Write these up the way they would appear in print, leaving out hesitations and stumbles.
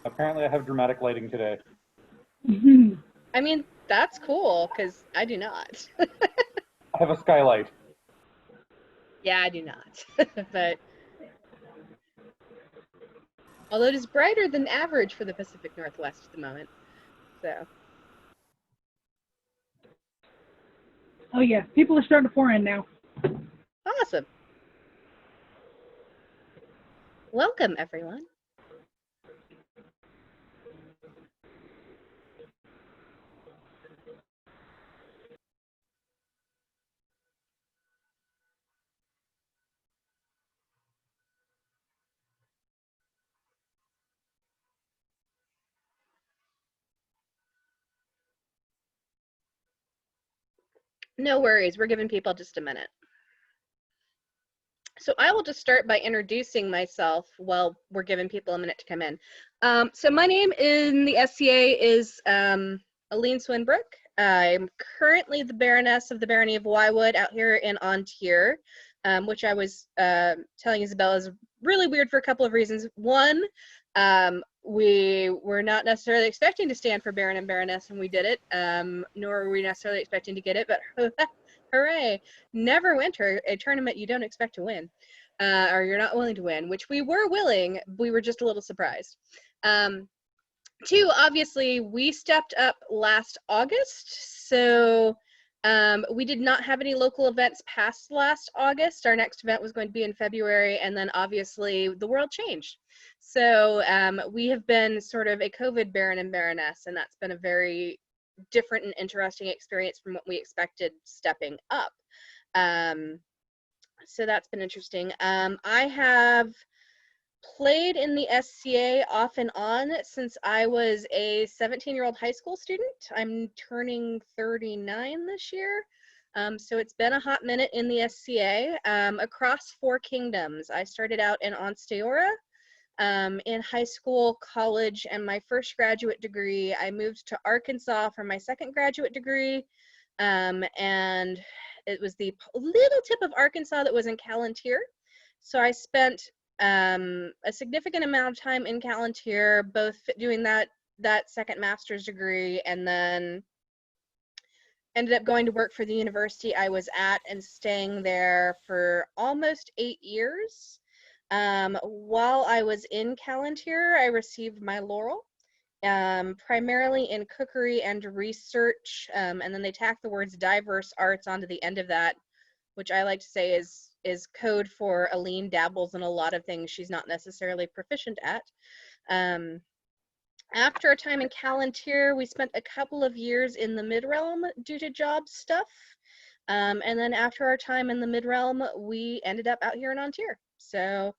Apparently I have dramatic lighting today. I mean, that's cool because I do not. I have a skylight. Yeah, I do not. But although it is brighter than average for the Pacific Northwest at the moment. So Oh yeah, people are starting to pour in now. awesome. Welcome, everyone. No worries. We're giving people just a minute. So I will just start by introducing myself while we're giving people a minute to come in. So my name in the SCA is Aline Swinbrook. I'm currently the Baroness of the Barony of Wywood out here in Ontier, which I was telling Isabella is really weird for a couple of reasons. One, we were not necessarily expecting to stand for Baron and Baroness, and we did it, nor were we necessarily expecting to get it, but hooray. Neverwinter, a tournament you don't expect to win, or you're not willing to win, which we were willing, we were just a little surprised. Two, obviously, we stepped up last August, so we did not have any local events past last August. Our next event was going to be in February, and then obviously the world changed. So we have been sort of a COVID Baron and Baroness, and that's been a very different and interesting experience from what we expected stepping up. So that's been interesting. I have played in the SCA off and on since I was a 17-year-old high school student. I'm turning 39 this year. So it's been a hot minute in the SCA. Across four kingdoms. I started out in Onsteora, in high school, college, and my first graduate degree. I moved to Arkansas for my second graduate degree, and it was the little tip of Arkansas that was in Calontir. So I spent a significant amount of time in Calontir, both doing that second master's degree, and then ended up going to work for the university I was at and staying there for almost 8 years. While I was in Calontir, I received my laurel, primarily in cookery and research, and then they tack the words diverse arts onto the end of that, which I like to say is code for Aline dabbles in a lot of things she's not necessarily proficient at. After a time in Calontir, we spent a couple of years in the Mid-Realm due to job stuff. And then after our time in the Mid-Realm, we ended up out here in Ontier. So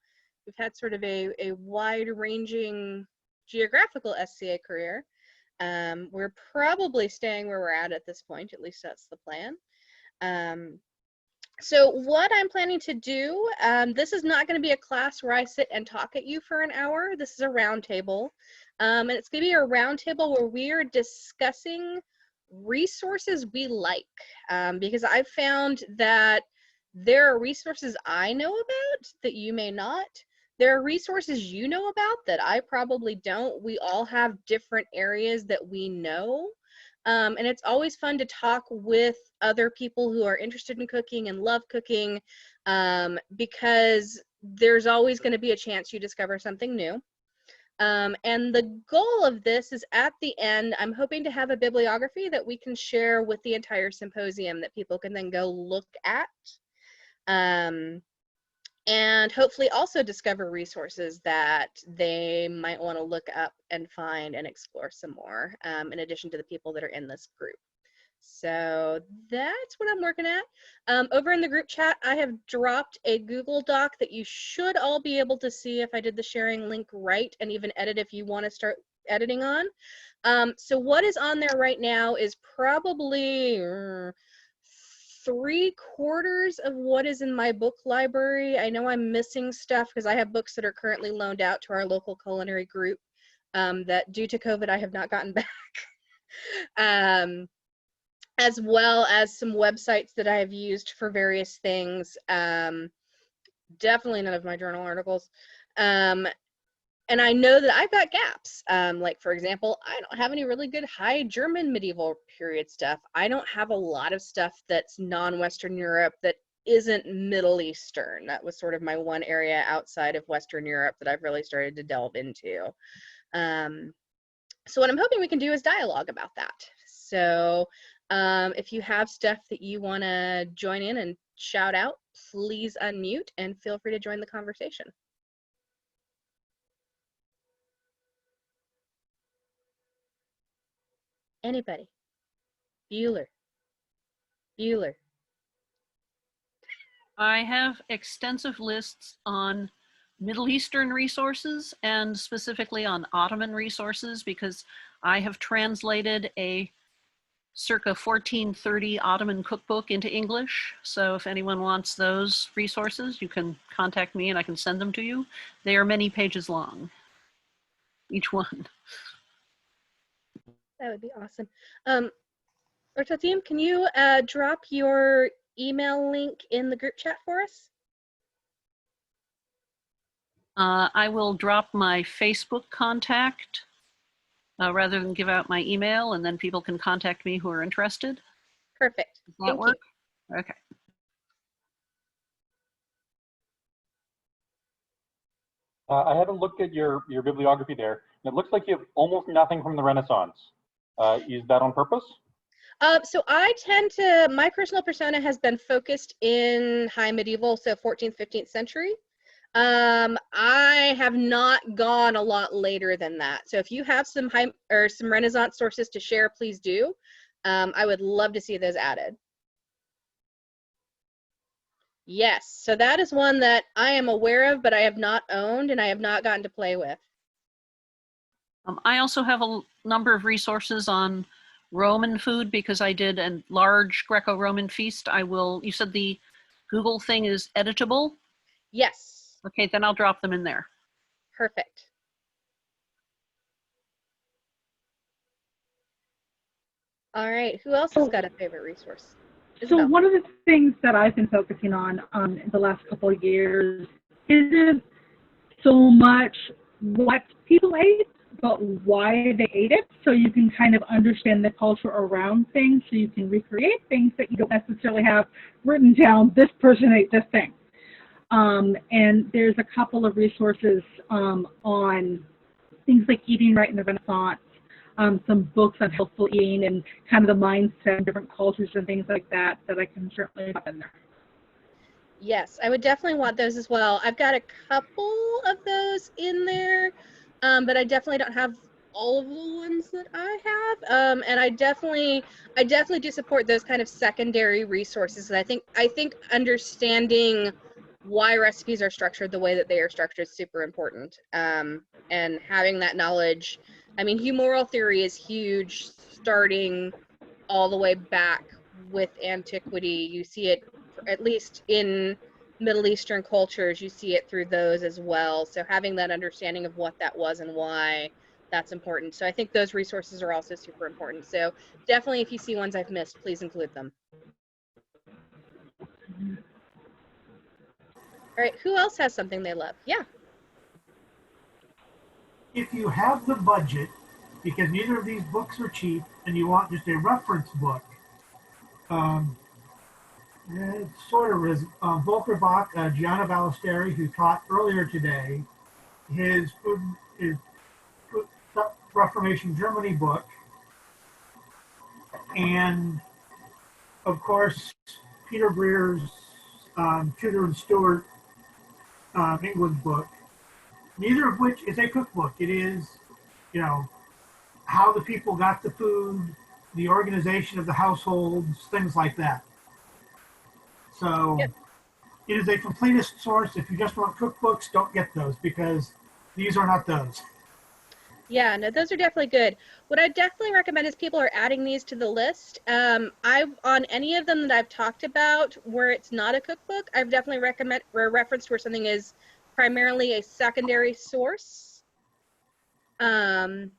we've had sort of a wide-ranging geographical SCA career. We're probably staying where we're at this point, at least that's the plan. So what I'm planning to do, this is not going to be a class where I sit and talk at you for an hour. This is a roundtable. And it's going to be a roundtable where we are discussing resources we like. Because I've found that there are resources I know about that you may not. There are resources you know about that I probably don't. We all have different areas that we know. And it's always fun to talk with other people who are interested in cooking and love cooking, because there's always going to be a chance you discover something new. And the goal of this is at the end, I'm hoping to have a bibliography that we can share with the entire symposium that people can then go look at. And hopefully also discover resources that they might want to look up and find and explore some more, in addition to the people that are in this group. So that's what I'm working at. Over in the group chat, I have dropped a Google Doc that you should all be able to see if I did the sharing link right, and even edit if you want to start editing on. So what is on there right now is probably 3/4 of what is in my book library. I know I'm missing stuff because I have books that are currently loaned out to our local culinary group, that due to COVID I have not gotten back. As well as some websites that I have used for various things. Definitely none of my journal articles. And I know that I've got gaps. Like, for example, I don't have any really good High German medieval period stuff. I don't have a lot of stuff that's non-Western Europe that isn't Middle Eastern. That was sort of my one area outside of Western Europe that I've really started to delve into. So what I'm hoping we can do is dialogue about that. So if you have stuff that you want to join in and shout out, please unmute and feel free to join the conversation. Anybody? Bueller. Bueller. I have extensive lists on Middle Eastern resources and specifically on Ottoman resources because I have translated a circa 1430 Ottoman cookbook into English. So if anyone wants those resources, you can contact me and I can send them to you. They are many pages long, each one. That would be awesome. Ortatim, can you drop your email link in the group chat for us? I will drop my Facebook contact rather than give out my email, and then people can contact me who are interested. Perfect. Does that work? Okay. I haven't looked at your bibliography there. It looks like you have almost nothing from the Renaissance. Is that on purpose? So I tend to, my personal persona has been focused in high medieval, so 14th, 15th century. I have not gone a lot later than that. So if you have some some Renaissance sources to share, please do. I would love to see those added. Yes, so that is one that I am aware of, but I have not owned and I have not gotten to play with. I also have a number of resources on Roman food because I did a large Greco-Roman feast. You said the Google thing is editable? Yes. Okay, then I'll drop them in there. Perfect. All right, who else has got a favorite resource? So Isabel. one of the things that I've been focusing on in the last couple of years isn't so much what people ate, but why they ate it, so you can kind of understand the culture around things, so you can recreate things that you don't necessarily have written down, this person ate this thing. And there's a couple of resources on things like eating right in the Renaissance, some books on healthful eating and kind of the mindset of different cultures and things like that I can certainly put in there. Yes, I would definitely want those as well. I've got a couple of those in there, but I definitely don't have all of the ones that I have. And I definitely do support those kind of secondary resources. And I think understanding why recipes are structured the way that they are structured is super important. And having that knowledge, I mean, humoral theory is huge, starting all the way back with antiquity. You see it, at least in Middle Eastern cultures, you see it through those as well. So having that understanding of what that was and why, that's important. So I think those resources are also super important. So definitely if you see ones I've missed, please include them. All right, who else has something they love? Yeah. If you have the budget, because neither of these books are cheap, and you want just a reference book, it sort of is Volker Bach, Gianna Ballesteri, who taught earlier today, his Reformation Germany book, and of course Peter Breer's Tudor and Stuart England book, neither of which is a cookbook. It is, how the people got the food, the organization of the households, things like that. So yep. It is a completist source. If you just want cookbooks, don't get those because these are not those. Yeah, no, those are definitely good. What I definitely recommend is people are adding these to the list. I've on any of them that I've talked about where it's not a cookbook, I've definitely referenced where something is primarily a secondary source. Etienne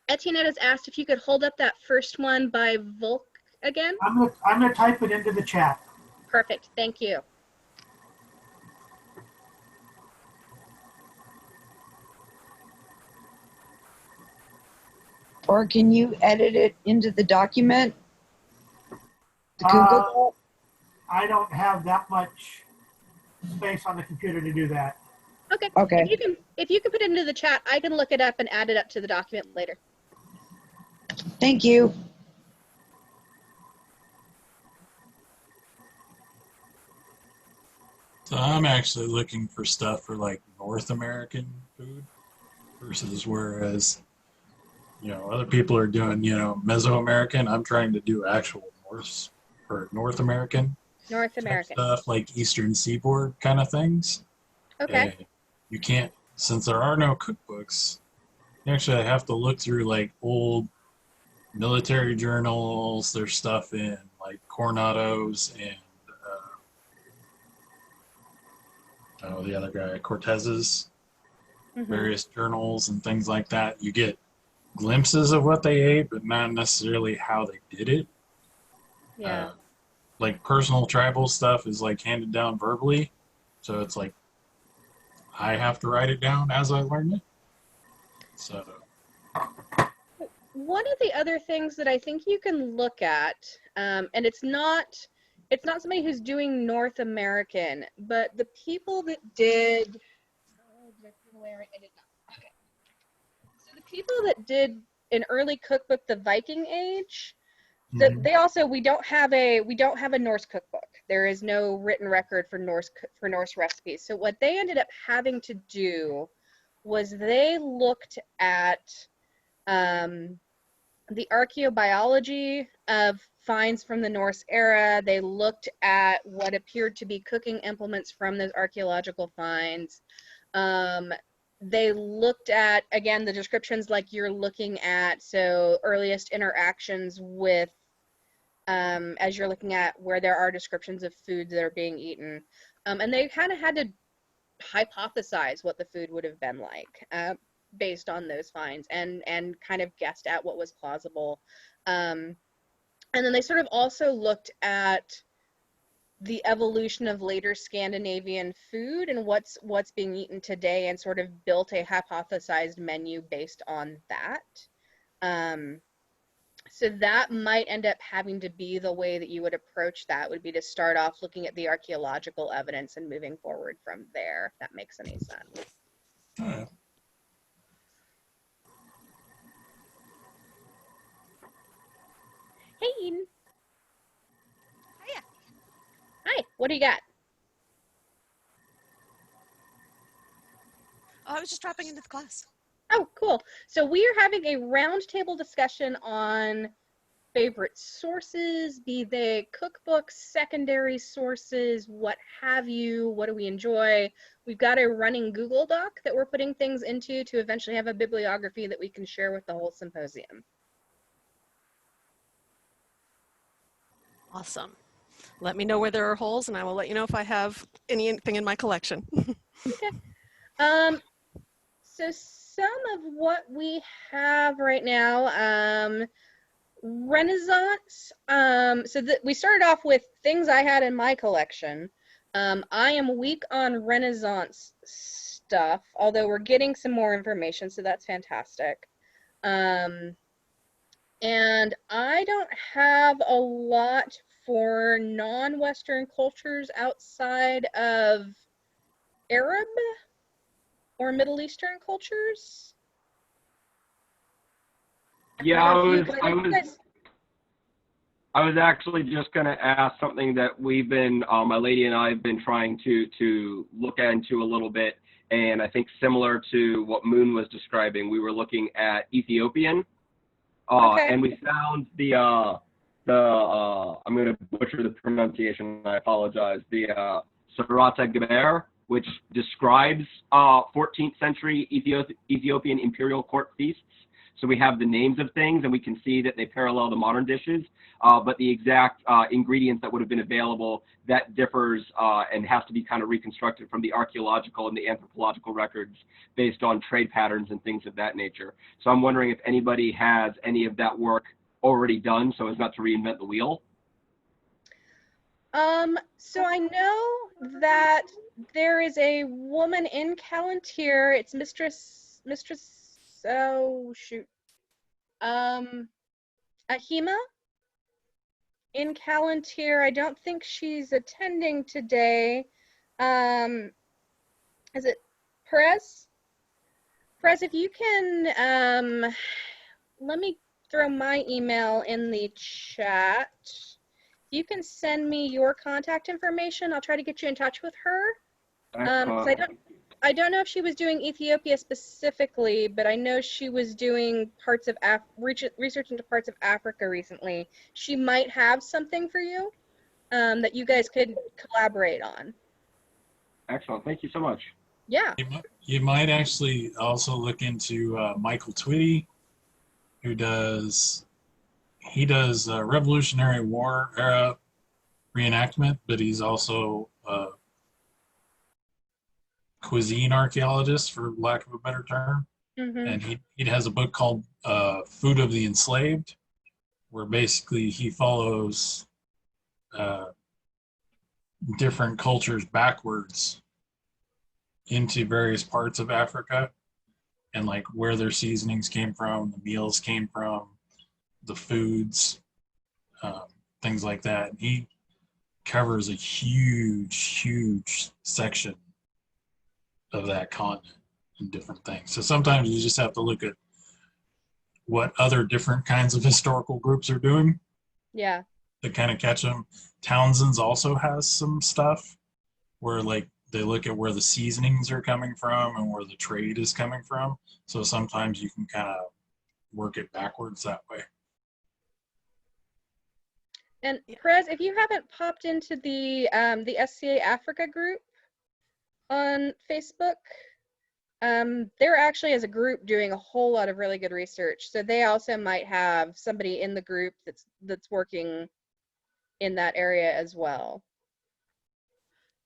has asked if you could hold up that first one by Volk again. I'm gonna type it into the chat. Perfect, thank you. Or can you edit it into the document? The Google I don't have that much space on the computer to do that. Okay. Doc? Okay. If you can put it into the chat, I can look it up and add it up to the document later. Thank you. So I'm actually looking for stuff for like North American food versus whereas, other people are doing, Mesoamerican. I'm trying to do actual North American North type American. stuff, like Eastern Seaboard kind of things. Okay. And you can't, since there are no cookbooks, you actually have to look through like old military journals. There's stuff in like Coronado's and the other guy, Cortez's, Mhm. various journals and things like that. You get glimpses of what they ate, but not necessarily how they did it. Yeah. Like personal tribal stuff is like handed down verbally. So it's like I have to write it down as I learn it. So One of the other things that I think you can look at, and it's not somebody who's doing North American, but the people that did. Oh, did I put it away right? I did not. Okay. So the people that did an early cookbook, The Viking Age, they also we don't have a Norse cookbook. There is no written record for Norse recipes. So what they ended up having to do was they looked at the archaeobiology of finds from the Norse era. They looked at what appeared to be cooking implements from those archaeological finds. They looked at, again, the descriptions like you're looking at, so earliest interactions with, as you're looking at where there are descriptions of foods that are being eaten. And they kind of had to hypothesize what the food would have been like. Based on those finds and kind of guessed at what was plausible. And then they sort of also looked at the evolution of later Scandinavian food and what's being eaten today and sort of built a hypothesized menu based on that. So that might end up having to be the way that you would approach that, would be to start off looking at the archaeological evidence and moving forward from there, if that makes any sense. Hey, Eden. Hiya. Hi, what do you got? Oh, I was just dropping into the class. Oh, cool. So we are having a roundtable discussion on favorite sources, be they cookbooks, secondary sources, what have you, what do we enjoy. We've got a running Google Doc that we're putting things into to eventually have a bibliography that we can share with the whole symposium. Awesome. Let me know where there are holes and I will let you know if I have anything in my collection. Okay. So some of what we have right now, Renaissance. We started off with things I had in my collection. I am weak on Renaissance stuff, although we're getting some more information, so that's fantastic. And I don't have a lot for non-Western cultures outside of Arab or Middle Eastern cultures. Yeah, I was actually just going to ask something that we've been, my lady and I have been trying to look into a little bit, and I think similar to what Moon was describing, we were looking at Ethiopian, Okay. and we found I'm going to butcher the pronunciation, I apologize, the Sarata Geber, which describes 14th century Ethiopian imperial court feasts. So we have the names of things and we can see that they parallel the modern dishes, but the exact ingredients that would have been available, that differs and has to be kind of reconstructed from the archaeological and the anthropological records based on trade patterns and things of that nature. So I'm wondering if anybody has any of that work already done so as not to reinvent the wheel. So I know that there is a woman in Palantir. It's Mistress, oh shoot. Ahima in Palantir. I don't think she's attending today. Is it Perez? Perez, if you can, let me throw my email in the chat. If you can send me your contact information, I'll try to get you in touch with her. 'Cause I don't know if she was doing Ethiopia specifically, but I know she was doing parts of research into parts of Africa recently. She might have something for you that you guys could collaborate on. Excellent. Thank you so much. Yeah. You might actually also look into Michael Twitty, who does Revolutionary War era reenactment, but he's also a cuisine archaeologist, for lack of a better term. And he has a book called Food of the Enslaved, where basically he follows different cultures backwards into various parts of Africa, and like where their seasonings came from, the meals came from, the foods, things like that. And he covers a huge section of that continent and different things. So sometimes you just have to look at what other different kinds of historical groups are doing. Yeah. To kind of catch them. Townsend's also has some stuff where like they look at where the seasonings are coming from and where the trade is coming from. So sometimes you can kind of work it backwards that way. And Perez, if you haven't popped into the SCA Africa group on Facebook, they're actually as a group doing a whole lot of really good research. So they also might have somebody in the group that's working in that area as well.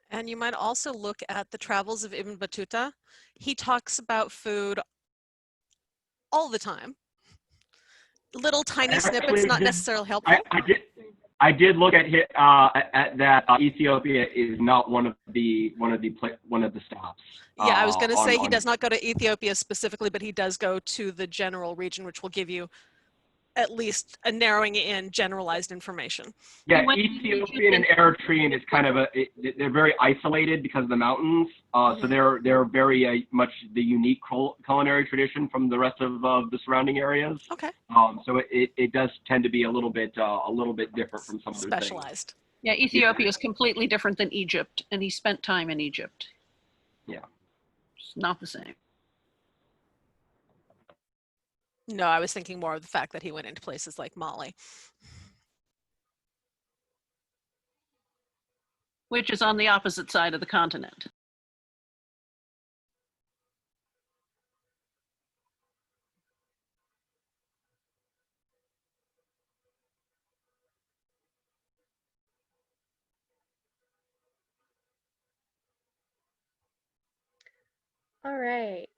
And you might also look at the Travels of Ibn Battuta. He talks about food all the time. Little tiny snippets, not necessarily helpful. I did look at that. Ethiopia is not one of the stops. Yeah, I was going to say he does not go to Ethiopia specifically, but he does go to the general region, which will give you at least a narrowing in generalized information. Yeah, Ethiopian and Eritrean is kind of they're very isolated because of the mountains. So they're very much the unique culinary tradition from the rest of the surrounding areas. Okay. So it does tend to be a little bit different from some other specialized. things. Yeah, Ethiopia is completely different than Egypt, and he spent time in Egypt. Yeah. It's not the same. No, I was thinking more of the fact that he went into places like Mali. Which is on the opposite side of the continent. All right.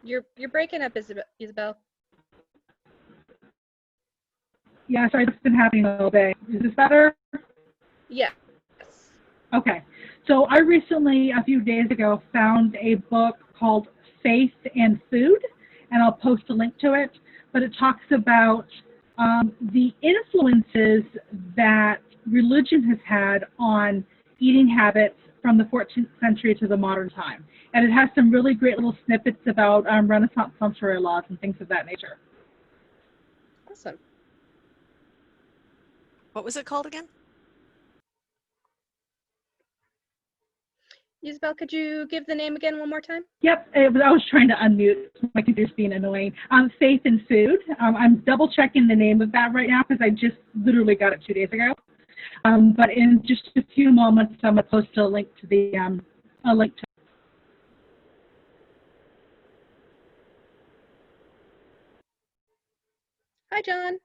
You're breaking up, Isabel. Yeah, sorry, that's been happening all day. Is this better? Yes. Okay. So I recently, a few days ago, found a book called Faith and Food, and I'll post a link to it. But it talks about the influences that religion has had on eating habits from the 14th century to the modern time. And it has some really great little snippets about Renaissance sumptuary laws and things of that nature. Awesome. What was it called again? Isabel, could you give the name again one more time? Yep, I was trying to unmute. My computer's being annoying. Faith and Food. I'm double checking the name of that right now because I just literally got it 2 days ago. But in just a few moments, I'm going to post a link to the Hi, John.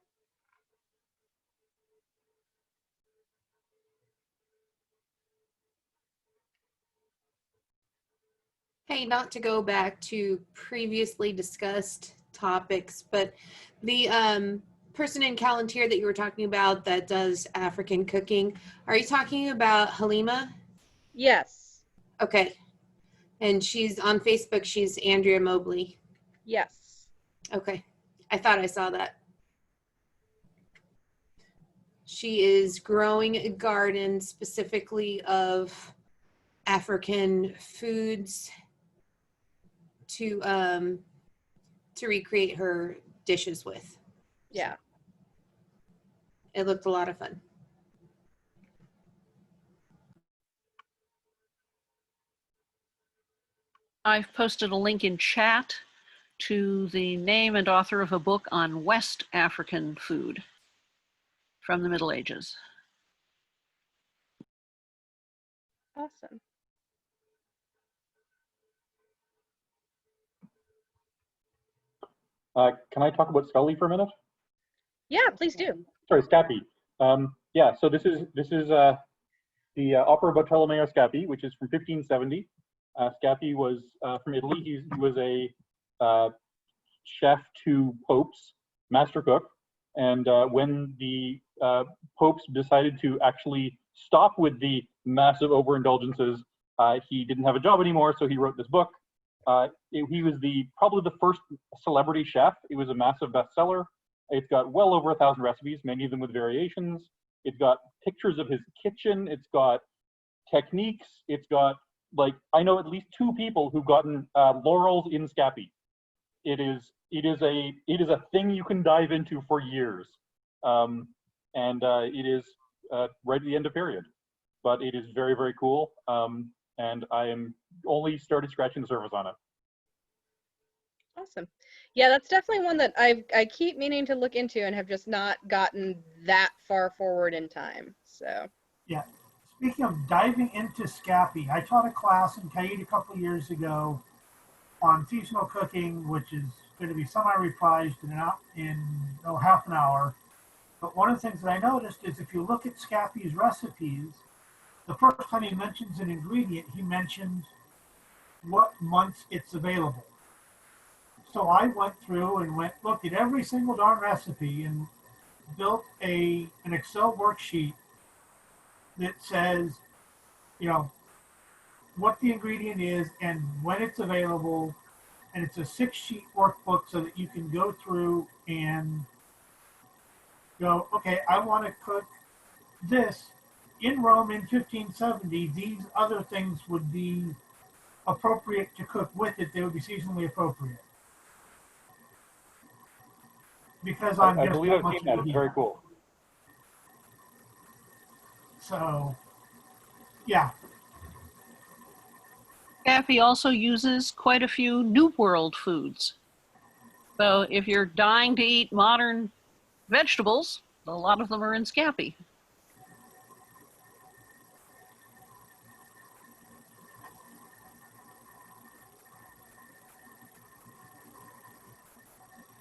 Hey, not to go back to previously discussed topics, but the person in Palantir that you were talking about that does African cooking, are you talking about Halima? Yes. Okay. And she's on Facebook, she's Andrea Mobley. Yes. Okay. I thought I saw that. She is growing a garden specifically of African foods to recreate her dishes with. Yeah. It looked a lot of fun. I've posted a link in chat to the name and author of a book on West African food from the Middle Ages. Awesome. Can I talk about Scully for a minute? Yeah, please do. Sorry, Scappi. Yeah, so this is the opera Bartolomeo Scappi, which is from 1570. Scappi was from Italy. He was a chef to popes, master cook. And when the popes decided to actually stop with the massive overindulgences, he didn't have a job anymore, so he wrote this book. He was probably the first celebrity chef. It was a massive bestseller. It's got well over 1,000 recipes, many of them with variations. It's got pictures of his kitchen. It's got techniques. It's got, like, I know at least 2 people who've gotten laurels in Scappi. It is a thing you can dive into for years, and it is right at the end of period, but it is very, very cool, and I am only started scratching the surface on it. Awesome. Yeah, that's definitely one that I keep meaning to look into and have just not gotten that far forward in time. So. Yeah. Speaking of diving into Scappi, I taught a class in Cayuga a couple of years ago on seasonal cooking, which is going to be semi-reprised in half an hour. But one of the things that I noticed is if you look at Scappi's recipes, the first time he mentions an ingredient, he mentions what months it's available. So I went through and looked at every single darn recipe and built an Excel worksheet that says, what the ingredient is and when it's available. And it's a 6-sheet workbook so that you can go through and go, okay, I want to cook this in Rome in 1570. These other things would be appropriate to cook with it. They would be seasonally appropriate. Because I'm I just believe I've seen that. It's very cool. So, yeah. Scappi also uses quite a few New World foods. So if you're dying to eat modern vegetables, a lot of them are in Scappi.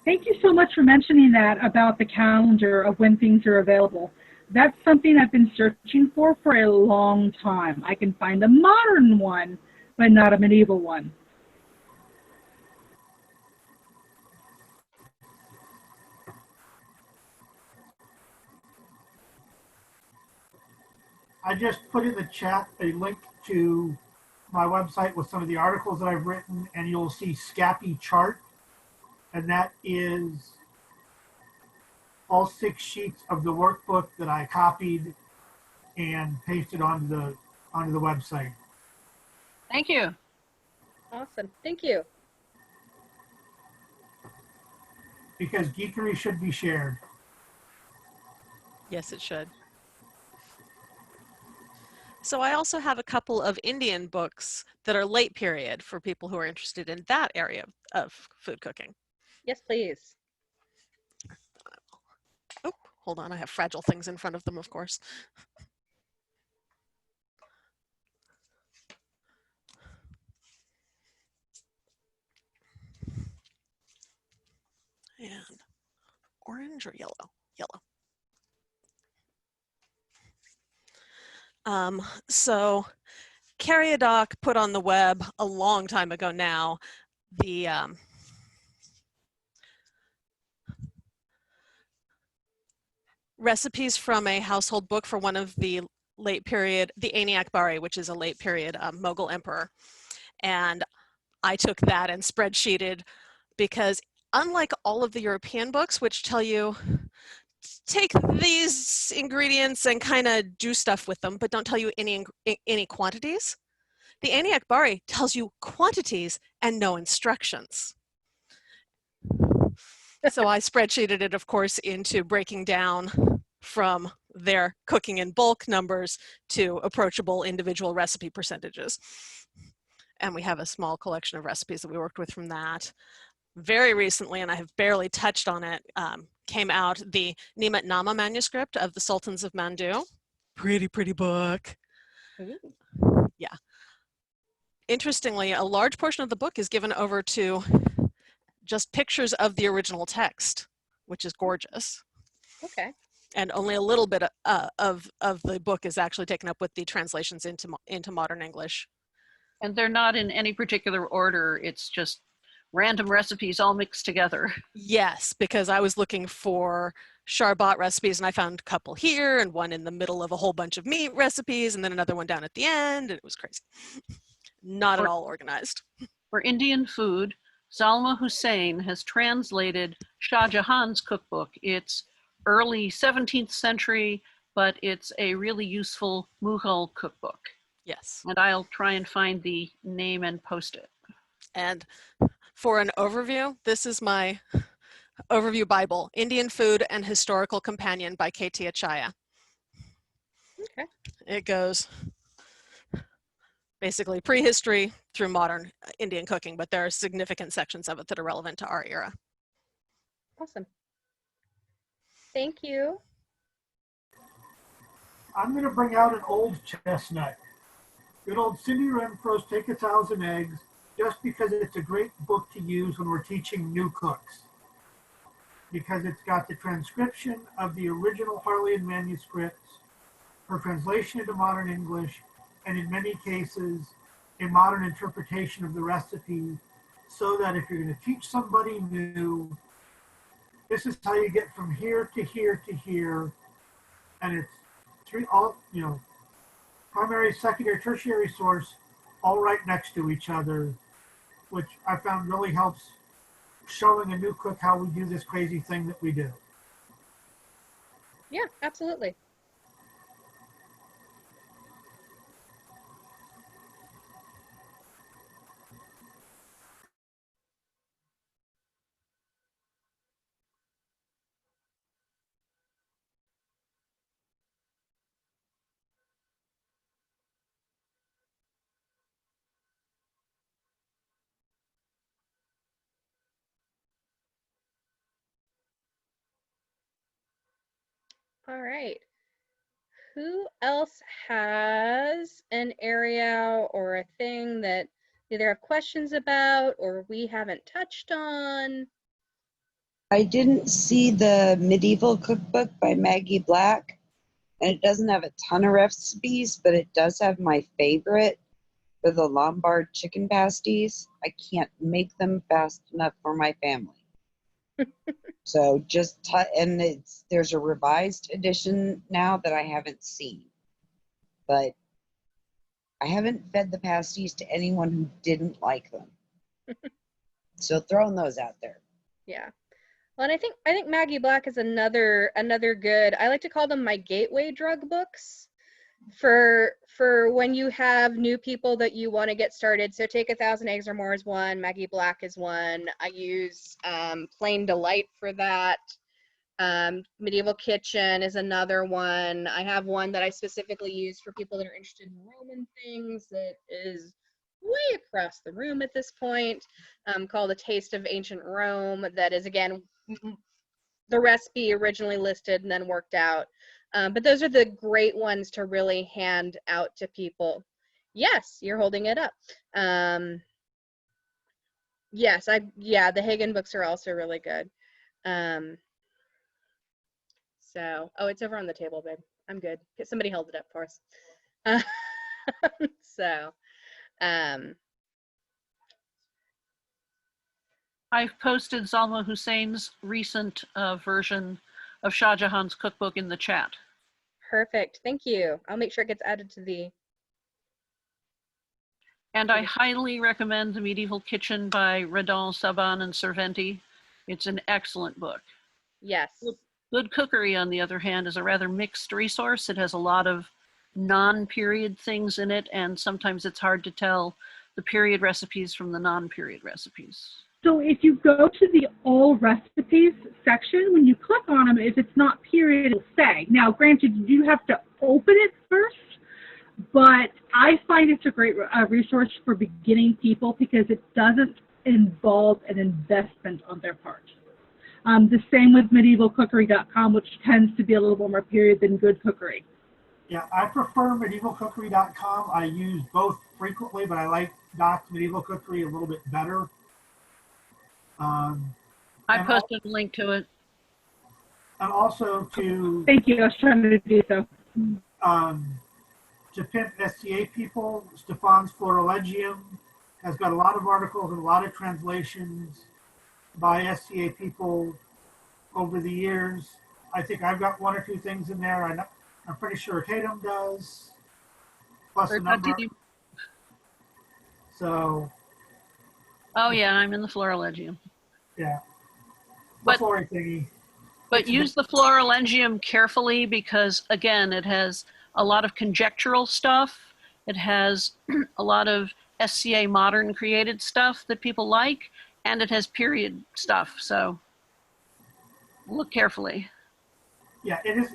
Thank you so much for mentioning that about the calendar of when things are available. That's something I've been searching for a long time. I can find a modern one, but not a medieval one. I just put in the chat a link to my website with some of the articles that I've written, and you'll see Scappi chart, and that is all 6 sheets of the workbook that I copied and pasted onto the website. Thank you. Awesome. Thank you. Because geekery should be shared. Yes, it should. So I also have a couple of Indian books that are late period for people who are interested in that area of food cooking. Yes, please. Oh, hold on. I have fragile things in front of them, of course. And orange or yellow? Yellow. So Carriodoc put on the web a long time ago now the recipes from a household book for one of the late period, the Aini Akbari, which is a late period Mughal emperor. And I took that and spreadsheeted because unlike all of the European books, which tell you take these ingredients and kind of do stuff with them, but don't tell you any quantities, the Aini Akbari tells you quantities and no instructions. So I spreadsheeted it, of course, into breaking down from their cooking in bulk numbers to approachable individual recipe percentages. And we have a small collection of recipes that we worked with from that. Very recently, and I have barely touched on it, came out the Nimat Nama manuscript of the Sultans of Mandu. Pretty book. Ooh. Yeah. Interestingly, a large portion of the book is given over to just pictures of the original text, which is gorgeous. Okay. And only a little bit of the book is actually taken up with the translations into modern English. And they're not in any particular order. It's just random recipes all mixed together. Yes, because I was looking for Sharbat recipes and I found a couple here and one in the middle of a whole bunch of meat recipes and then another one down at the end, and it was crazy. Not at all organized. For Indian food, Zalma Hussain has translated Shah Jahan's cookbook. It's early 17th century, but it's a really useful Mughal cookbook. Yes. And I'll try and find the name and post it. And for an overview, this is my overview Bible, Indian Food and Historical Companion by K.T. Achaya. Okay. It goes basically prehistory through modern Indian cooking, but there are significant sections of it that are relevant to our era. Awesome. Thank you. I'm going to bring out an old chestnut. Good old Cindy Renfro's Take 1,000 Eggs, just because it's a great book to use when we're teaching new cooks. Because it's got the transcription of the original Harleian manuscripts, her translation into modern English, and in many cases, a modern interpretation of the recipe, so that if you're going to teach somebody new, this is how you get from here to here to here, and it's primary, secondary, tertiary source, all right next to each other, which I found really helps showing a new cook how we do this crazy thing that we do. Yeah, absolutely. All right. Who else has an area or a thing that either have questions about or we haven't touched on? I didn't see the medieval cookbook by Maggie Black, and it doesn't have a ton of recipes, but it does have my favorite for the Lombard chicken pasties. I can't make them fast enough for my family. So there's a revised edition now that I haven't seen, but I haven't fed the pasties to anyone who didn't like them. So throwing those out there. Yeah. Well, and I think Maggie Black is another good. I like to call them my gateway drug books for when you have new people that you want to get started. So Take 1,000 Eggs or More is one. Maggie Black is one. I use Plain Delight for that. Medieval Kitchen is another one. I have one that I specifically use for people that are interested in Roman things that is way across the room at this point, called A Taste of Ancient Rome. That is, again, the recipe originally listed and then worked out. But those are the great ones to really hand out to people. Yes, you're holding it up. Yes, the Hagen books are also really good. So, oh, it's over on the table, babe. I'm good. Somebody held it up for us. So, um, I've posted Zalma Hussein's recent version of Shah Jahan's cookbook in the chat. perfect. Thank you. I'll make sure it gets added to the. And I highly recommend The Medieval Kitchen by Redon, Saban, and Cerventi. It's an excellent book. Yes. Good Cookery, on the other hand, is a rather mixed resource. It has a lot of non-period things in it, and sometimes it's hard to tell the period recipes from the non-period recipes. So if you go to the all recipes section, when you click on them, if it's not period, it'll say. Now, granted, you do have to open it first, but I find it's a great resource for beginning people because it doesn't involve an investment on their part. The same with medievalcookery.com, which tends to be a little more period than Good Cookery. Yeah, I prefer medievalcookery.com. I use both frequently, but I like Doc's Medieval Cookery a little bit better. I and posted a link to it. And also to Thank you. I was trying to do so. To pimp SCA people, Stefan's Florilegium has got a lot of articles and a lot of translations by SCA people over the years. I think I've got one or two things in there. I'm pretty sure Tatum does. Plus a number. So. Oh yeah, I'm in the Florilegium. Yeah. But, Flory thingy. But use the Florilegium carefully because, again, it has a lot of conjectural stuff. It has a lot of SCA modern created stuff that people like, and it has period stuff. So look carefully. Yeah, it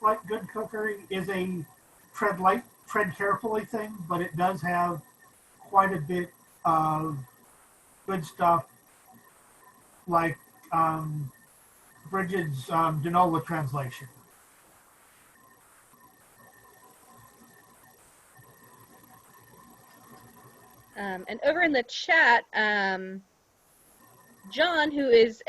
like Good Cookery is a tread carefully thing, but it does have quite a bit of good stuff, like Bridget's Denola translation. And over in the chat, John, who is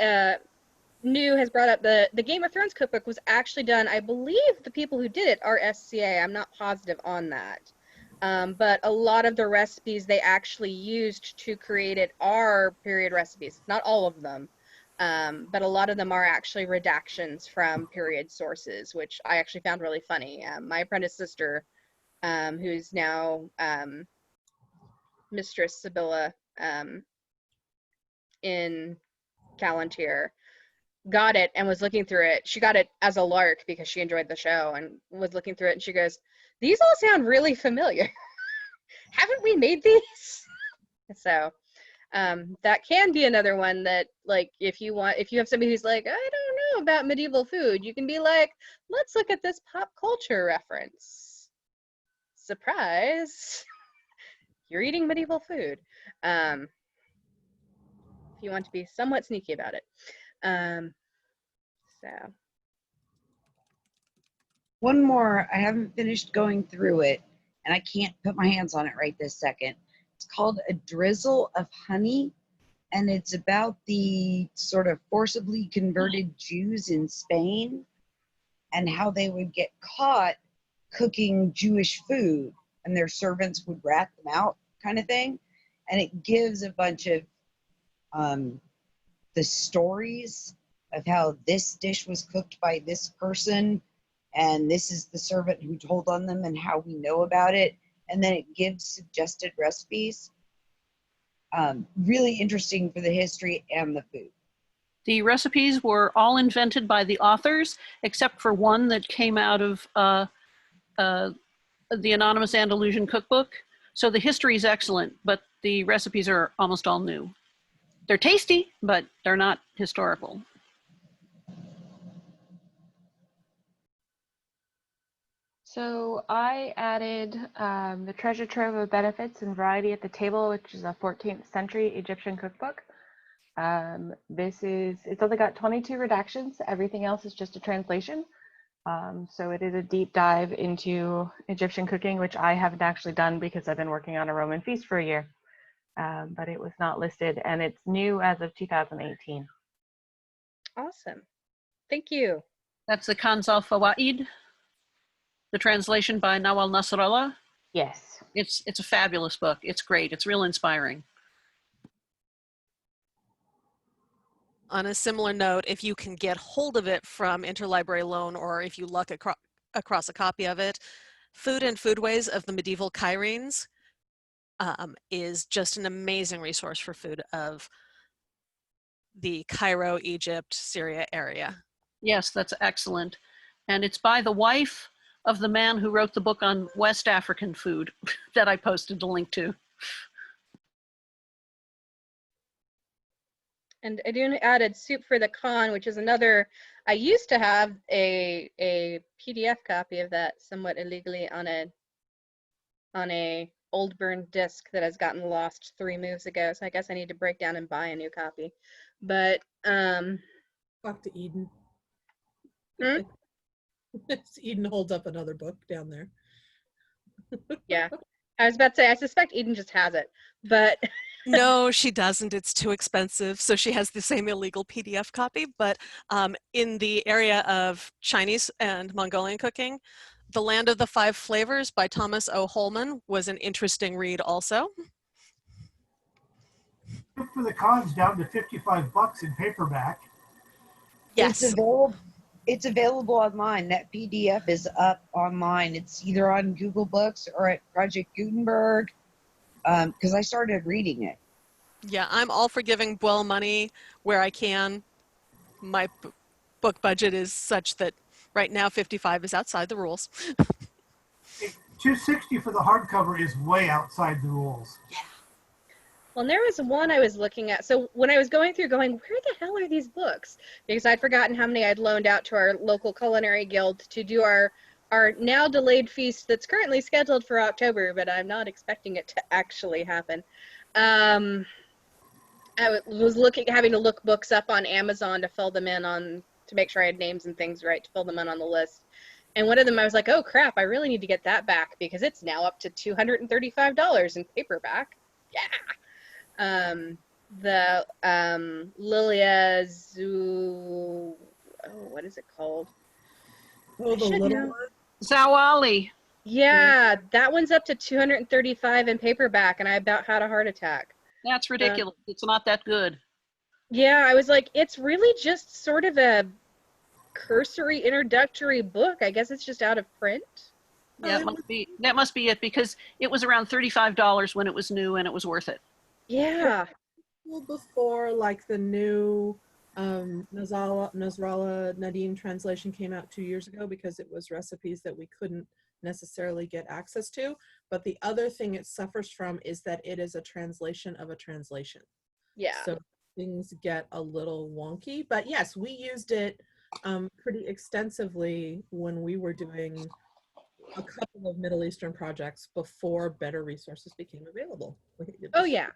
new, has brought up the Game of Thrones cookbook was actually done. I believe the people who did it are SCA. I'm not positive on that. But a lot of the recipes they actually used to create it are period recipes. Not all of them, but a lot of them are actually redactions from period sources, which I actually found really funny. My apprentice sister, who's now Mistress Sibylla in Callantyre, got it and was looking through it. She got it as a lark because she enjoyed the show and was looking through it, and she goes, "These all sound really familiar. Haven't we made these?" So that can be another one that, like, if you have somebody who's like, "I don't know about medieval food," you can be like, "Let's look at this pop culture reference. Surprise. You're eating medieval food." If you want to be somewhat sneaky about it. So. One more, I haven't finished going through it, and I can't put my hands on it right this second. It's called A Drizzle of Honey, and it's about the sort of forcibly converted Jews in Spain and how they would get caught cooking Jewish food, and their servants would rat them out, kind of thing. And it gives a bunch of the stories of how this dish was cooked by this person, and this is the servant who told on them and how we know about it. And then it gives suggested recipes. Really interesting for the history and the food. The recipes were all invented by the authors, except for one that came out of the Anonymous Andalusian Cookbook. So the history is excellent, but the recipes are almost all new. They're tasty, but they're not historical. So I added the Treasure Trove of Benefits and Variety at the Table, which is a 14th century Egyptian cookbook. It's only got 22 redactions. Everything else is just a translation. So it is a deep dive into Egyptian cooking, which I haven't actually done because I've been working on a Roman feast for a year. But it was not listed, and it's new as of 2018. Awesome. Thank you. That's the Kanz al-Fawaid, the translation by Nawal Nasrallah. Yes. It's a fabulous book. It's great. It's real inspiring. On a similar note, if you can get hold of it from Interlibrary Loan, or if you luck across a copy of it, Food and Foodways of the Medieval Cairns is just an amazing resource for food of the Cairo, Egypt, Syria area. Yes, that's excellent. And it's by the wife of the man who wrote the book on West African food that I posted a link to. And I do added Soup for the Khan, which is another. I used to have a PDF copy of that somewhat illegally on a old burned disc that has gotten lost 3 moves ago. So I guess I need to break down and buy a new copy. But talk to Eden. Eden holds up another book down there. Yeah, I was about to say, I suspect Eden just has it, but no, she doesn't. It's too expensive. So she has the same illegal PDF copy. But in the area of Chinese and Mongolian cooking, The Land of the Five Flavors by Thomas O. Holman was an interesting read also. Soup for the Khan's down to $55 in paperback. Yes. It's available online. That PDF is up online. It's either on Google Books or at Project Gutenberg, because I started reading it. Yeah, I'm all for giving Buell money where I can. My book budget is such that right now 55 is outside the rules. $260 for the hardcover is way outside the rules. Yeah. well, and there was one I was looking at. So when I was going through going, where the hell are these books? Because I'd forgotten how many I'd loaned out to our local culinary guild to do our now delayed feast that's currently scheduled for October, but I'm not expecting it to actually happen. I was having to look books up on Amazon to fill them in to make sure I had names and things right to fill them in on the list. And one of them I was like, oh crap, I really need to get that back because it's now up to $235 in paperback. Yeah. The Lilia Zoo, what is it called? Oh, the little one. Zawali. Yeah, that one's up to $235 in paperback, and I about had a heart attack. That's ridiculous. It's not that good. Yeah, I was like, it's really just sort of a cursory introductory book. I guess it's just out of print. Yeah, that must be it because it was around $35 when it was new and it was worth it. Yeah. Well, before like the new Nasrallah Nadim translation came out 2 years ago because it was recipes that we couldn't necessarily get access to. But the other thing it suffers from is that it is a translation of a translation. Yeah. So things get a little wonky. But yes, we used it pretty extensively when we were doing a couple of Middle Eastern projects before better resources became available. Oh yeah.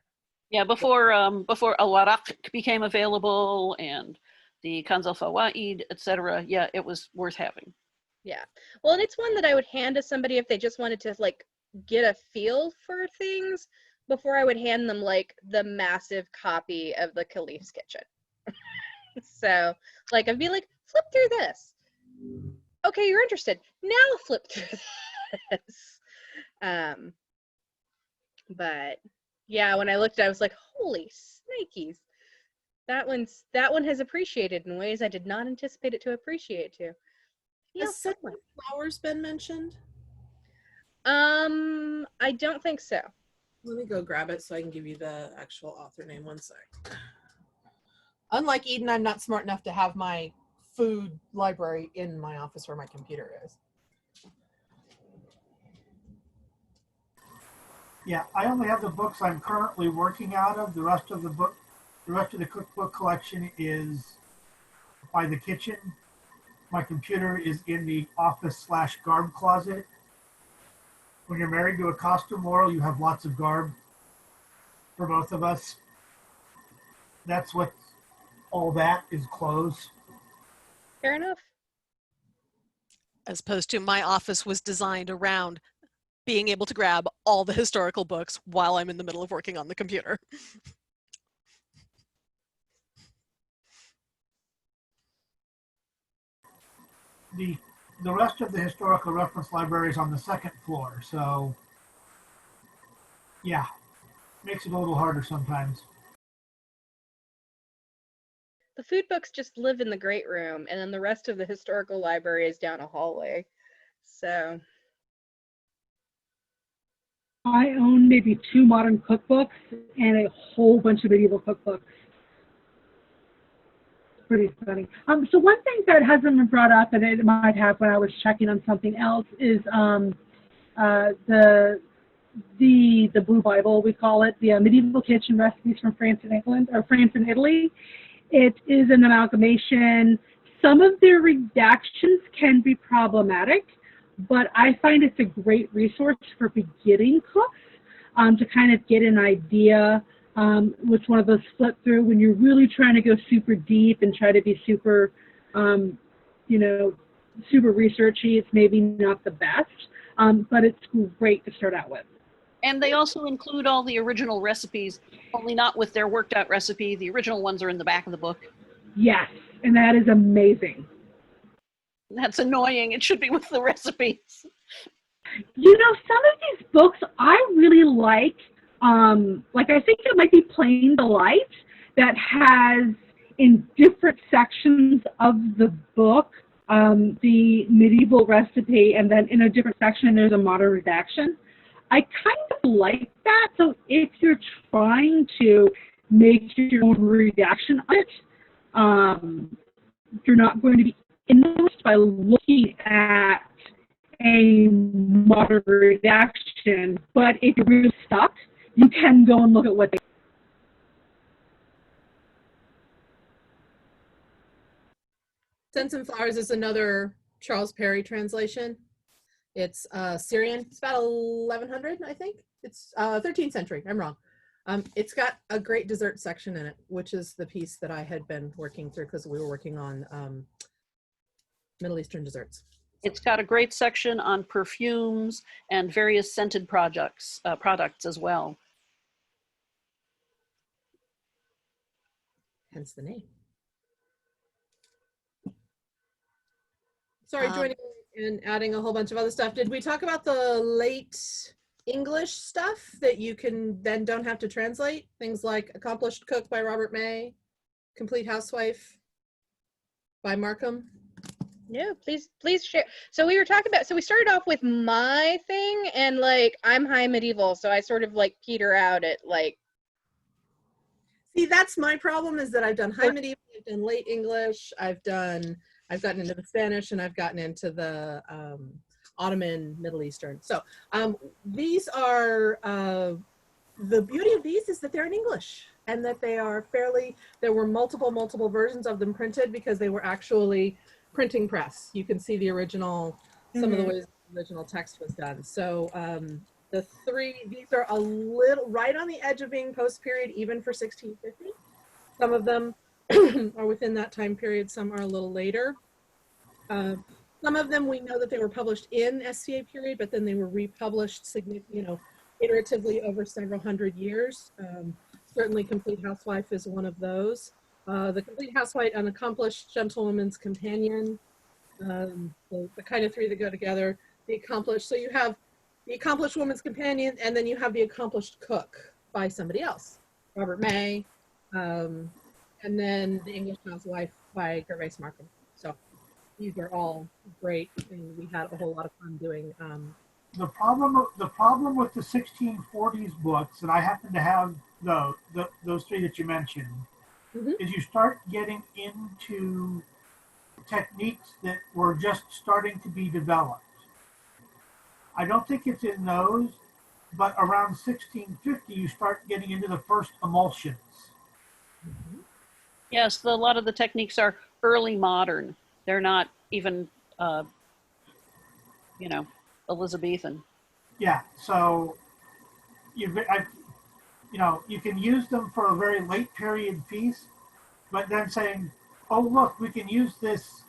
Yeah, before Al-Waraq became available and the Kanz al-Fawaid, etc. Yeah, it was worth having. Yeah. Well, and it's one that I would hand to somebody if they just wanted to like get a feel for things before I would hand them like the massive copy of the Caliph's Kitchen. So like I'd be like, flip through this. Okay, you're interested. Now flip through this. But yeah, when I looked at it, I was like, holy snakies. That one has appreciated in ways I did not anticipate it to appreciate too. Yeah, Has Scented Flowers been mentioned? I don't think so. Let me go grab it so I can give you the actual author name. One sec. Unlike Eden, I'm not smart enough to have my food library in my office where my computer is. Yeah, I only have the books I'm currently working out of. The rest of the cookbook collection is by the kitchen. My computer is in the office/garb closet. When you're married to a costume moral, you have lots of garb for both of us. That's what all that is clothes. Fair enough. As opposed to my office was designed around being able to grab all the historical books while I'm in the middle of working on the computer. The rest of the historical reference library is on the second floor, so Yeah, makes it a little harder sometimes. The food books just live in the great room, and then the rest of the historical library is down a hallway. So I own maybe 2 modern cookbooks and a whole bunch of medieval cookbooks. Pretty funny. So one thing that hasn't been brought up, and it might have when I was checking on something else, is the Blue Bible, we call it, the medieval kitchen recipes from France and England, or France and Italy. It is an amalgamation. Some of their redactions can be problematic, but I find it's a great resource for beginning cooks to kind of get an idea which one of those flip through when you're really trying to go super deep and try to be super, super researchy. It's maybe not the best, but it's great to start out with. And they also include all the original recipes, only not with their worked out recipe. The original ones are in the back of the book. Yes, and that is amazing. That's annoying. It should be with the recipes. You know, some of these books I really like I think it might be Plain Delight that has in different sections of the book the medieval recipe, and then in a different section there's a modern redaction. I kind of like that. So if you're trying to make your own redaction of it, you're not going to be influenced by looking at a modern redaction. But if you're really stuck, you can go and look at what they. Scents and Flowers is another Charles Perry translation. It's Syrian. It's about 1100, I think. It's 13th century. I'm wrong. It's got a great dessert section in it, which is the piece that I had been working through because we were working on Middle Eastern desserts. It's got a great section on perfumes and various scented products as well. Hence the name. Sorry, joining and adding a whole bunch of other stuff. Did we talk about the late English stuff that you can then don't have to translate? Things like Accomplished Cook by Robert May, Complete Housewife by Markham. No, please share. So we were talking about, so we started off with my thing, and like I'm high medieval, so I sort of like peter out at like. See, that's my problem, is that I've done high medieval, I've done late English, I've gotten into the Spanish, and I've gotten into the Ottoman Middle Eastern. So these are, the beauty of these is that they're in English, and that they are there were multiple versions of them printed because they were actually printing press. You can see the original, some of the ways the original text was done. So these are a little right on the edge of being post-period, even for 1650. Some of them are within that time period, some are a little later. Some of them we know that they were published in SCA period, but then they were republished iteratively over several hundred years. Certainly Complete Housewife is one of those. The Complete Housewife, An Accomplished Gentlewoman's Companion, the kind of three that go together. The Accomplished, so you have The Accomplished Woman's Companion, and then you have The Accomplished Cook by somebody else, Robert May, and then The English Housewife by Gervase Markham. So these are all great, and we had a whole lot of fun doing. The problem with the 1640s books, and I happen to have those three that you mentioned, is you start getting into techniques that were just starting to be developed. I don't think it's in those, but around 1650 you start getting into the first emulsions. Yes, a lot of the techniques are early modern. They're not even, Elizabethan. Yeah, so you can use them for a very late period feast, but then saying, oh look, we can use this,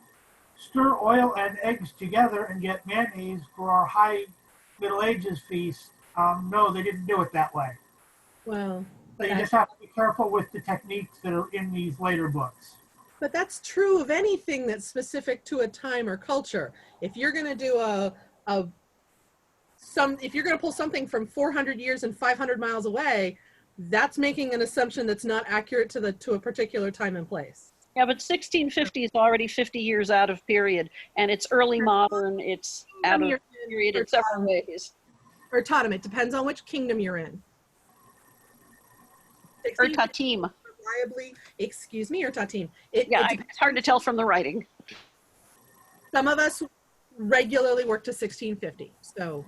stir oil and eggs together and get mayonnaise for our high Middle Ages feast. No, they didn't do it that way. Well, so you just have to be careful with the techniques that are in these later books. But that's true of anything that's specific to a time or culture. If you're going to do a if you're going to pull something from 400 years and 500 miles away, that's making an assumption that's not accurate to a particular time and place. Yeah, but 1650 is already 50 years out of period, and it's early modern, it's out of period in several ways. Or Totem, it depends on which kingdom you're in. Or Tatim. Reliably, excuse me, or Tatim. It's hard to tell from the writing. Some of us regularly work to 1650, so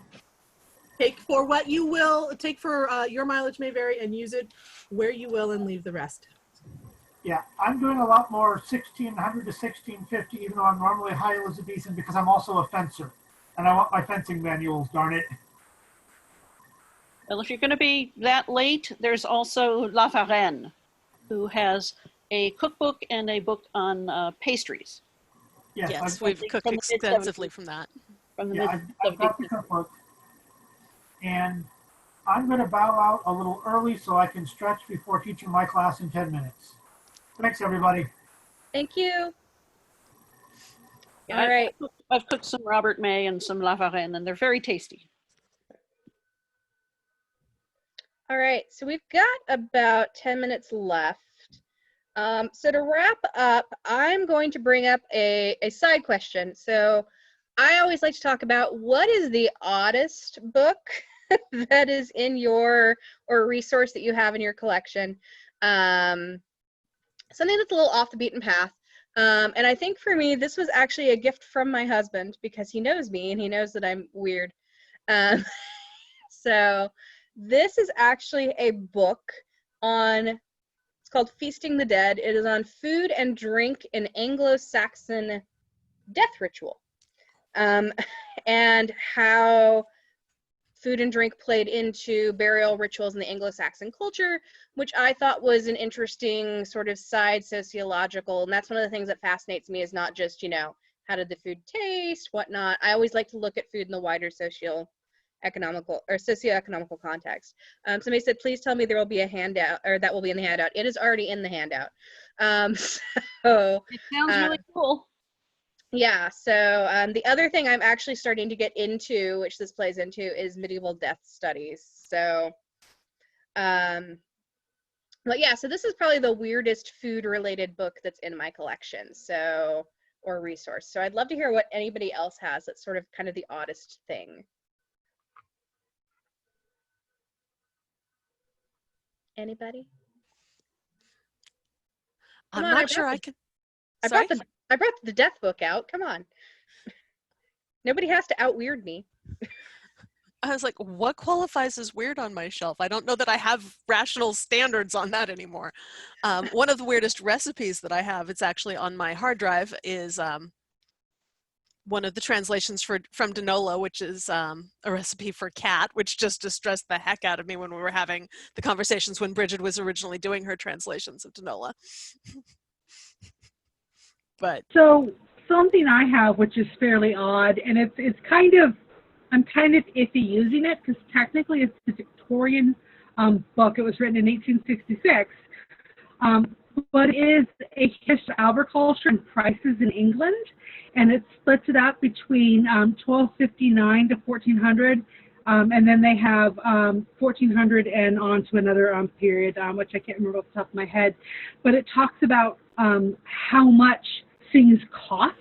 take for what you will, take for your mileage may vary and use it where you will and leave the rest. Yeah, I'm doing a lot more 1600 to 1650, even though I'm normally high Elizabethan, because I'm also a fencer. And I want my fencing manuals, darn it. Well, if you're going to be that late, there's also La Varenne, who has a cookbook and a book on pastries. Yes, we've cooked extensively from that. From the I've got the cookbook. And I'm going to bow out a little early so I can stretch before teaching my class in 10 minutes. Thanks, everybody. Thank you. Yeah, All right. I've cooked some Robert May and some La Varenne, and they're very tasty. All right, so we've got about 10 minutes left. So to wrap up, I'm going to bring up a side question. So I always like to talk about what is the oddest book that is in your, or resource that you have in your collection. Something that's a little off the beaten path. And I think for me, this was actually a gift from my husband because he knows me and he knows that I'm weird. So this is actually a book on, it's called Feasting the Dead. It is on food and drink in Anglo-Saxon death ritual, and how food and drink played into burial rituals in the Anglo-Saxon culture, which I thought was an interesting sort of side sociological, and that's one of the things that fascinates me is not just, you know, how did the food taste, whatnot. I always like to look at food in the wider socioeconomical context. Somebody said, please tell me there will be a handout, or that will be in the handout. It is already in the handout. So it sounds really cool. Yeah, so the other thing I'm actually starting to get into, which this plays into, is medieval death studies. So, but yeah, so this is probably the weirdest food-related book that's in my collection, so, or resource. So I'd love to hear what anybody else has that's sort of kind of the oddest thing. Anybody? I'm not sure I can. I brought the death book out. Come on. Nobody has to out-weird me. I was like, what qualifies as weird on my shelf? I don't know that I have rational standards on that anymore. One of the weirdest recipes that I have, it's actually on my hard drive, is one of the translations from Danola, which is a recipe for cat, which just distressed the heck out of me when we were having the conversations when Bridget was originally doing her translations of Danola. But so something I have, which is fairly odd, and it's kind of, I'm kind of iffy using it because technically it's a Victorian book. It was written in 1866, but it is a history of agriculture and prices in England, and it splits it up between 1259 to 1400, and then they have 1400 and on to another period, which I can't remember off the top of my head, but it talks about how much things cost.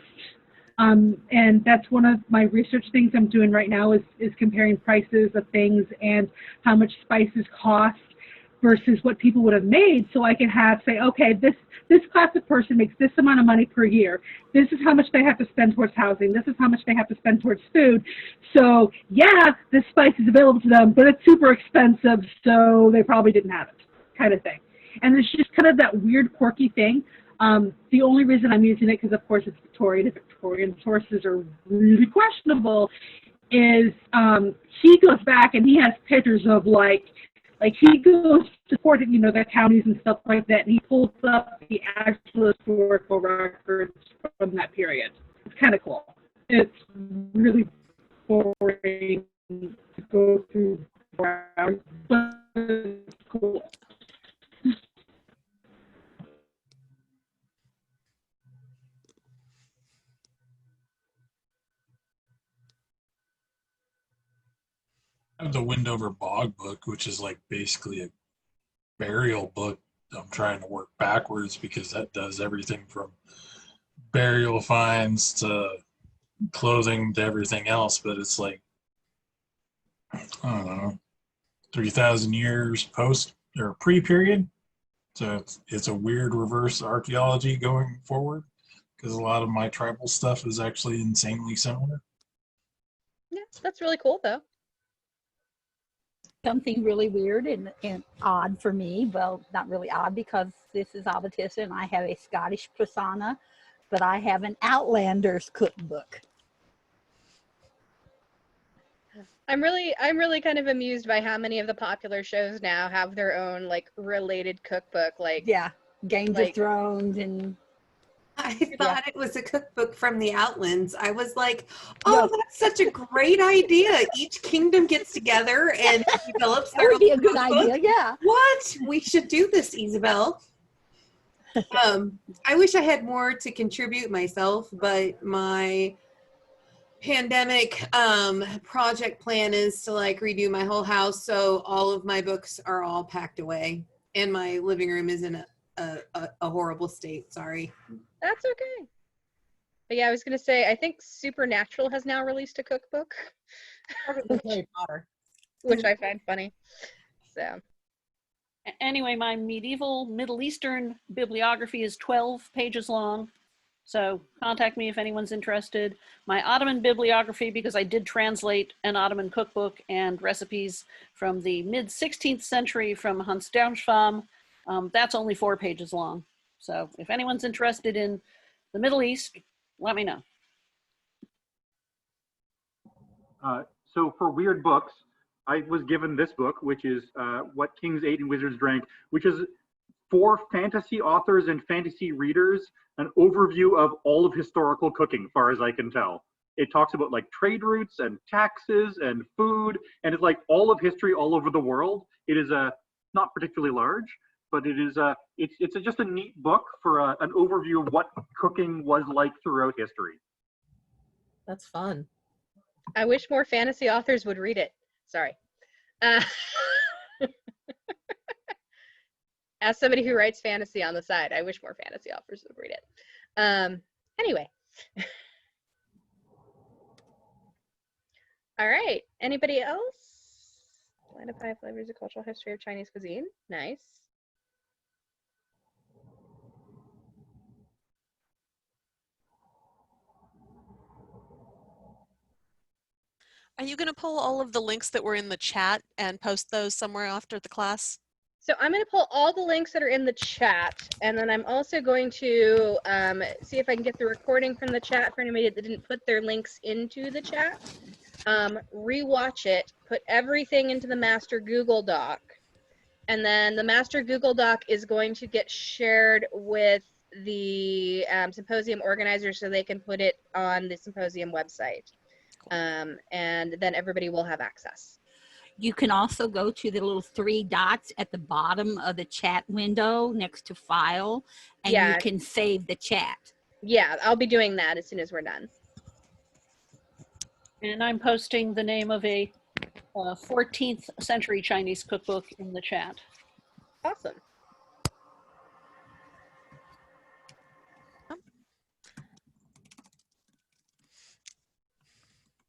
And that's one of my research things I'm doing right now is comparing prices of things and how much spices cost versus what people would have made, so I can say, okay, this class of person makes this amount of money per year. This is how much they have to spend towards housing. This is how much they have to spend towards food. So yeah, this spice is available to them, but it's super expensive, so they probably didn't have it, kind of thing. And it's just kind of that weird, quirky thing. The only reason I'm using it, because of course it's Victorian, and Victorian sources are really questionable, is he goes back and he has pictures of like he goes to court, you know, the counties and stuff like that, and he pulls up the actual historical records from that period. It's kind of cool. It's really boring to go through, but it's cool. the Windover Bog book, which is like basically a burial book. I'm trying to work backwards because that does everything from burial finds to clothing to everything else. But it's like, I don't know, 3,000 years post or pre-period. So it's a weird reverse archaeology going forward because a lot of my tribal stuff is actually insanely similar. Yeah, that's really cool though. Something really weird and odd for me. Well, not really odd because this is Avatissa and I have a Scottish persona, but I have an Outlanders cookbook. I'm really kind of amused by how many of the popular shows now have their own like related cookbook. Like yeah, Games of Thrones and. I thought it was a cookbook from the Outlands. I was like, oh, that's such a great idea. Each kingdom gets together and develops their own That would be a good cookbook. idea, yeah. What? We should do this, Isabel. I wish I had more to contribute myself, but my pandemic project plan is to like redo my whole house, so all of my books are all packed away and my living room is in a horrible state. Sorry. That's okay. But yeah, I was gonna say I think Supernatural has now released a cookbook, Harry Potter, which I find funny. So Anyway, my medieval Middle Eastern bibliography is 12 pages long. So contact me if anyone's interested. My Ottoman bibliography, because I did translate an Ottoman cookbook and recipes from the mid-16th century from Hans Darmstamm, that's only 4 pages long. So if anyone's interested in the Middle East, let me know. So for weird books, I was given this book, which is What Kings Ate and Wizards Drank, which is for fantasy authors and fantasy readers, an overview of all of historical cooking, far as I can tell. It talks about like trade routes and taxes and food, and it's like all of history all over the world. It is not particularly large, but it is it's just a neat book for an overview of what cooking was like throughout history. That's fun. I wish more fantasy authors would read it. Sorry. As somebody who writes fantasy on the side, I wish more fantasy authors would read it. Anyway. All right. Anybody else? Land of 5 Flavors of Cultural History of Chinese Cuisine. Nice. Are you going to pull all of the links that were in the chat and post those somewhere after the class? So I'm going to pull all the links that are in the chat, and then I'm also going to see if I can get the recording from the chat for anybody that didn't put their links into the chat. Rewatch it, put everything into the master Google Doc, and then the master Google Doc is going to get shared with the symposium organizers so they can put it on the symposium website. And then everybody will have access. You can also go to the little 3 dots at the bottom of the chat window next to file, and you can save the chat. Yeah, I'll be doing that as soon as we're done. And I'm posting the name of a 14th century Chinese cookbook in the chat. Awesome.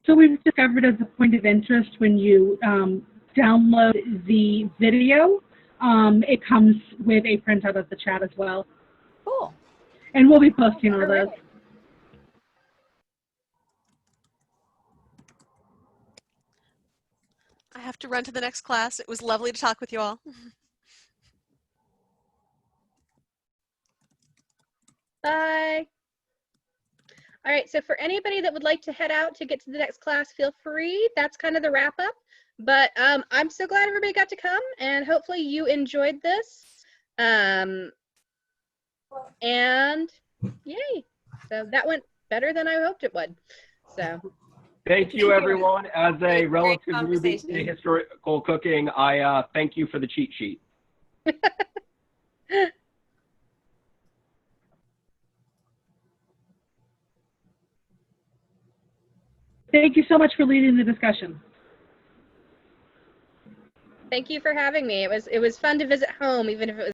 So we've discovered as a point of interest when you download the video, it comes with a printout of the chat as well. Cool. And we'll be posting all those. I have to run to the next class. It was lovely to talk with you all. Bye. All right, so for anybody that would like to head out to get to the next class, feel free. That's kind of the wrap up. But I'm so glad everybody got to come, and hopefully you enjoyed this. And yay. So that went better than I hoped it would. So Thank you, everyone. As a relative newbie to historical cooking, I thank you for the cheat sheet. Thank you so much for leading the discussion. Thank you for having me. It was fun to visit home, even if it was